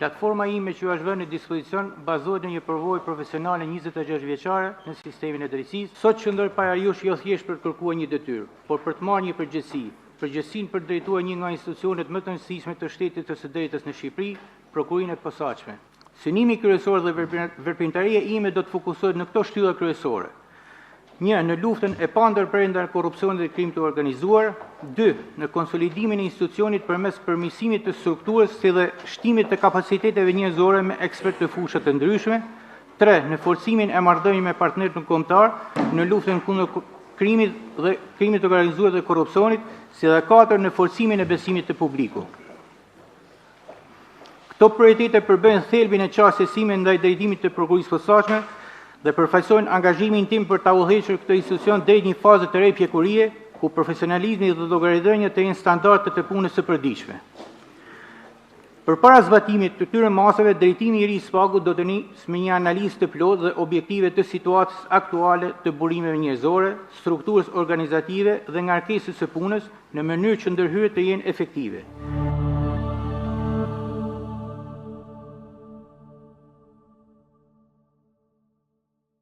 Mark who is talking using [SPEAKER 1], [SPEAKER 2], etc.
[SPEAKER 1] Platforma ime që është vënë në dispozicion bazohet në një përvojë profesionale 26 vjeçare në sistemin e drejtësisë. Sot qëndroj para jush jo thjesht për të kërkuar një detyrë, por për të marrë një përgjegjësi. Përgjegjësinë për të drejtuar një nga institucionet më të rëndësishme të shtetit të së drejtës në Shqipëri, Prokurinë e posaçme. Synimi kryesor dhe veprimtaria ime do të fokusohet në këto shtylla kryesore. 1. Në luftën e pandërprerë ndaj korrupsionit dhe krimit të organizuar. 2. Në konsolidimin e institucionit përmes përmirësimit të strukturës si dhe shtimit të kapaciteteve njerëzore me ekspertë të fusha të ndryshme. 3. Në forcimin e marrëdhënieve me partnerët ndërkombëtar në luftën kundër krimit të organizuar dhe korrupsionit, si dhe 4. Në forcimin e besimit të publikut. Këto prioritete përbëjnë thelbin e çështjes sime ndaj drejtimit të prokurisë posaçme dhe përfaqësojnë angazhimin tim për ta udhëhequr këtë institucion deri një fazë të re pjekurie, ku profesionalizmi dhe llogaridhënia të jenë standardet të punës së përditshme. Përpara zbatimit të këtyre masave, drejtimi i ri i SPAK-ut do të nisë me një analizë të plotë dhe objektive të situatës aktuale të burimeve njerëzore, strukturës organizative dhe ngarkesës së punës në mënyrë që ndërhyrjet të jenë efektive.